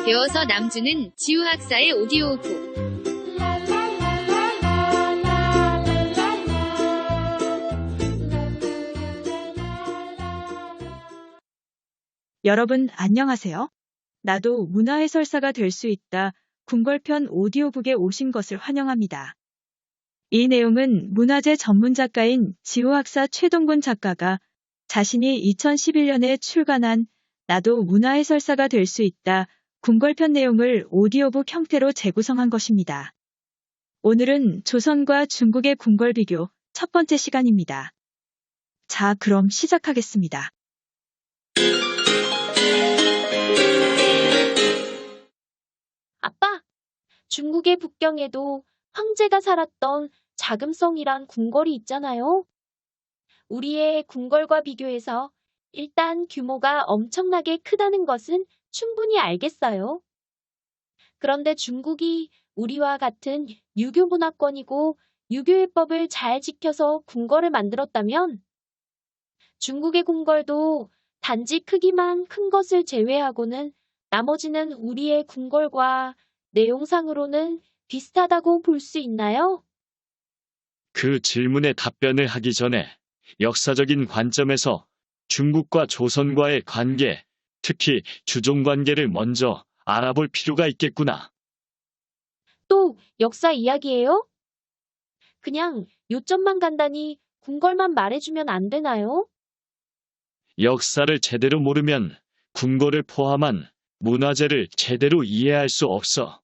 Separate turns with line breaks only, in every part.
되어서 남주는 지우학사의 오디오북.
여러분 안녕하세요. 나도 문화해설사가 될 수 있다. 궁궐편 오디오북에 오신 것을 환영합니다. 이 내용은 문화재 전문 작가인 지우학사 최동군 작가가 자신이 2011년에 출간한 나도 문화해설사가 될 수 있다. 궁궐편 내용을 오디오북 형태로 재구성한 것입니다. 오늘은 조선과 중국의 궁궐 비교 첫 번째 시간입니다. 자, 그럼 시작하겠습니다.
아빠, 중국의 북경에도 황제가 살았던 자금성이란 궁궐이 있잖아요. 우리의 궁궐과 비교해서 일단 규모가 엄청나게 크다는 것은 충분히 알겠어요. 그런데 중국이 우리와 같은 유교 문화권이고 유교예법을 잘 지켜서 궁궐을 만들었다면 중국의 궁궐도 단지 크기만 큰 것을 제외하고는 나머지는 우리의 궁궐과 내용상으로는 비슷하다고 볼 수 있나요?
그 질문에 답변을 하기 전에 역사적인 관점에서 중국과 조선과의 관계, 특히 주종 관계를 먼저 알아볼 필요가 있겠구나.
또 역사 이야기예요? 그냥 요점만 간단히 궁궐만 말해주면 안 되나요?
역사를 제대로 모르면 궁궐을 포함한 문화재를 제대로 이해할 수 없어.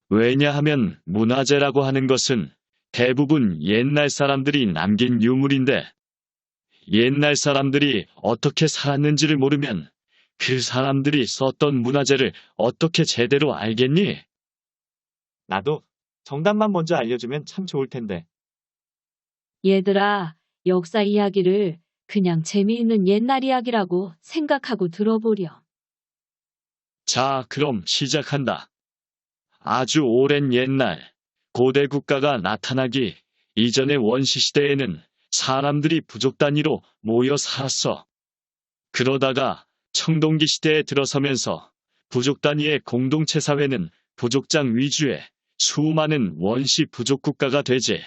왜냐하면 문화재라고 하는 것은 대부분 옛날 사람들이 남긴 유물인데 옛날 사람들이 어떻게 살았는지를 모르면 그 사람들이 썼던 문화재를 어떻게 제대로 알겠니?
나도 정답만 먼저 알려주면 참 좋을 텐데.
얘들아, 역사 이야기를 그냥 재미있는 옛날 이야기라고 생각하고 들어보렴.
자, 그럼 시작한다. 아주 오랜 옛날 고대 국가가 나타나기 이전의 원시시대에는 사람들이 부족 단위로 모여 살았어. 그러다가 청동기 시대에 들어서면서 부족 단위의 공동체 사회는 부족장 위주의 수많은 원시 부족 국가가 되지.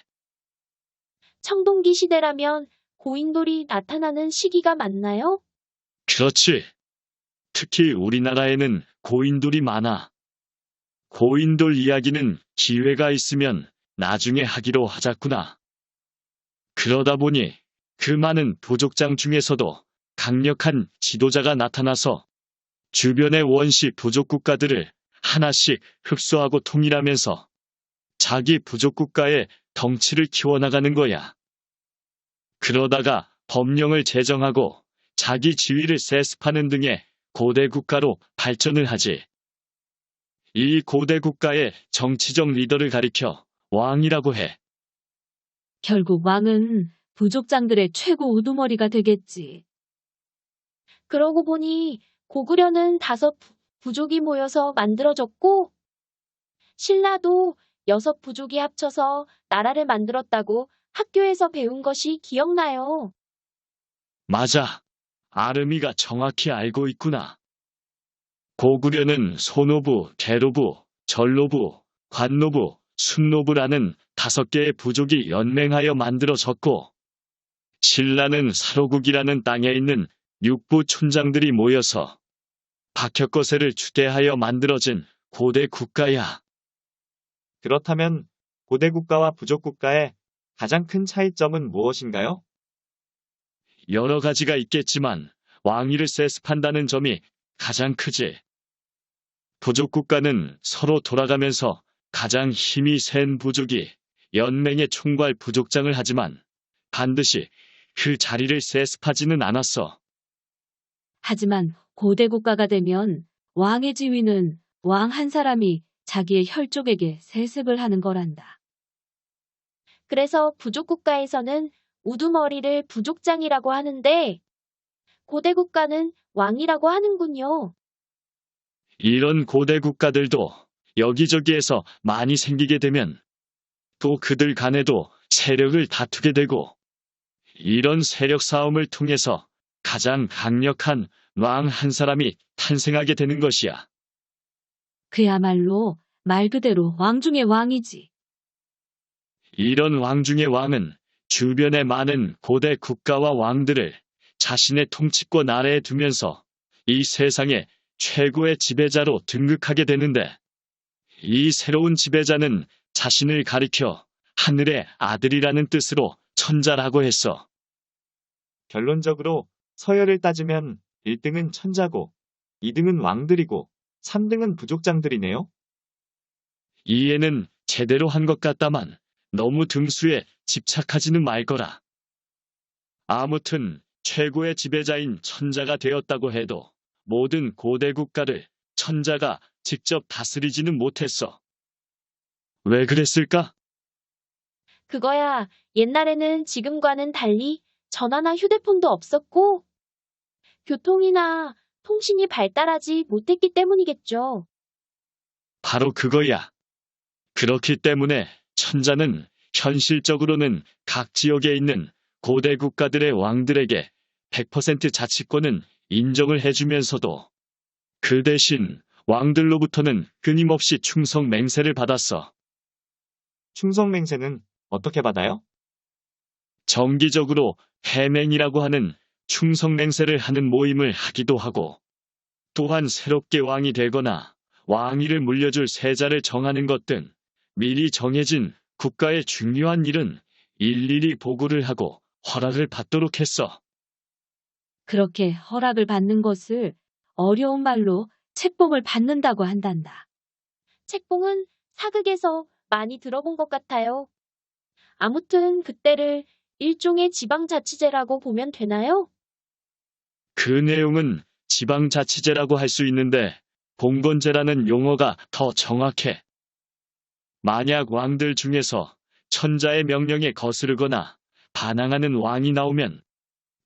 청동기 시대라면 고인돌이 나타나는 시기가 맞나요?
그렇지. 특히 우리나라에는 고인돌이 많아. 고인돌 이야기는 기회가 있으면 나중에 하기로 하자꾸나. 그러다 보니 그 많은 부족장 중에서도 강력한 지도자가 나타나서 주변의 원시 부족 국가들을 하나씩 흡수하고 통일하면서 자기 부족 국가의 덩치를 키워나가는 거야. 그러다가 법령을 제정하고 자기 지위를 세습하는 등의 고대 국가로 발전을 하지. 이 고대 국가의 정치적 리더를 가리켜 왕이라고 해.
결국 왕은 부족장들의 최고 우두머리가 되겠지.
그러고 보니 고구려는 5부족이 모여서 만들어졌고 신라도 6부족이 합쳐서 나라를 만들었다고 학교에서 배운 것이 기억나요.
맞아. 아름이가 정확히 알고 있구나. 고구려는 소노부, 계로부, 전로부, 관노부, 순노부라는 5개의 부족이 연맹하여 만들어졌고 신라는 사로국이라는 땅에 있는 6부 촌장들이 모여서 박혁거세를 주대하여 만들어진 고대 국가야.
그렇다면 고대 국가와 부족 국가의 가장 큰 차이점은 무엇인가요?
여러 가지가 있겠지만 왕위를 세습한다는 점이 가장 크지. 부족 국가는 서로 돌아가면서 가장 힘이 센 부족이 연맹의 총괄 부족장을 하지만 반드시 그 자리를 세습하지는 않았어.
하지만 고대 국가가 되면 왕의 지위는 왕 한 사람이 자기의 혈족에게 세습을 하는 거란다.
그래서 부족 국가에서는 우두머리를 부족장이라고 하는데 고대 국가는 왕이라고 하는군요.
이런 고대 국가들도 여기저기에서 많이 생기게 되면 또 그들 간에도 세력을 다투게 되고 이런 세력 싸움을 통해서 가장 강력한 왕 한 사람이 탄생하게 되는 것이야.
그야말로 말 그대로 왕 중의 왕이지.
이런 왕 중의 왕은 주변의 많은 고대 국가와 왕들을 자신의 통치권 아래에 두면서 이 세상의 최고의 지배자로 등극하게 되는데, 이 새로운 지배자는 자신을 가리켜 하늘의 아들이라는 뜻으로 천자라고 했어.
결론적으로 서열을 따지면 1등은 천자고, 2등은 왕들이고, 3등은 부족장들이네요.
이해는 제대로 한 것 같다만 너무 등수에 집착하지는 말거라. 아무튼 최고의 지배자인 천자가 되었다고 해도 모든 고대 국가를 천자가 직접 다스리지는 못했어. 왜 그랬을까?
그거야 옛날에는 지금과는 달리 전화나 휴대폰도 없었고 교통이나 통신이 발달하지 못했기 때문이겠죠.
바로 그거야. 그렇기 때문에 천자는 현실적으로는 각 지역에 있는 고대 국가들의 왕들에게 100% 자치권은 인정을 해주면서도 그 대신 왕들로부터는 끊임없이 충성 맹세를 받았어.
충성맹세는 어떻게 받아요?
정기적으로 해맹이라고 하는 충성 맹세를 하는 모임을 하기도 하고, 또한 새롭게 왕이 되거나 왕위를 물려줄 세자를 정하는 것 등 미리 정해진 국가의 중요한 일은 일일이 보고를 하고 허락을 받도록 했어.
그렇게 허락을 받는 것을 어려운 말로 책봉을 받는다고 한단다.
책봉은 사극에서 많이 들어본 것 같아요. 아무튼 그때를 일종의 지방자치제라고 보면 되나요?
그 내용은 지방자치제라고 할 수 있는데 봉건제라는 용어가 더 정확해. 만약 왕들 중에서 천자의 명령에 거스르거나 반항하는 왕이 나오면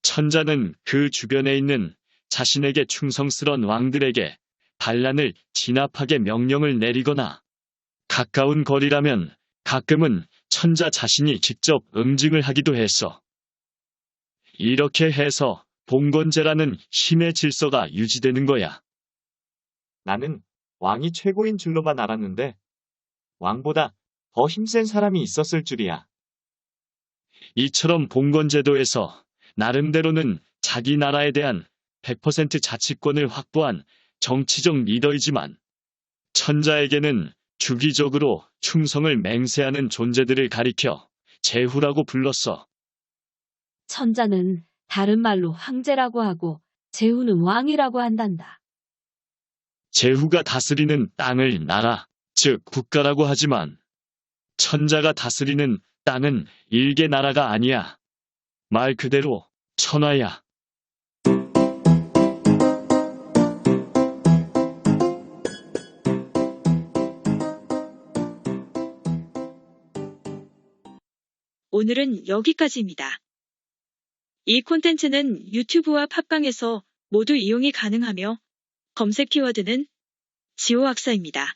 천자는 그 주변에 있는 자신에게 충성스런 왕들에게 반란을 진압하게 명령을 내리거나, 가까운 거리라면 가끔은 천자 자신이 직접 응징을 하기도 했어. 이렇게 해서 봉건제라는 힘의 질서가 유지되는 거야.
나는 왕이 최고인 줄로만 알았는데, 왕보다 더 힘센 사람이 있었을 줄이야.
이처럼 봉건제도에서 나름대로는 자기 나라에 대한 100% 자치권을 확보한 정치적 리더이지만, 천자에게는 주기적으로 충성을 맹세하는 존재들을 가리켜 제후라고 불렀어.
천자는 다른 말로 황제라고 하고 제후는 왕이라고 한단다.
제후가 다스리는 땅을 나라, 즉 국가라고 하지만, 천자가 다스리는 땅은 일개 나라가 아니야. 말 그대로 천하야.
오늘은 여기까지입니다. 이 콘텐츠는 유튜브와 팟빵에서 모두 이용이 가능하며 검색 키워드는 지호학사입니다.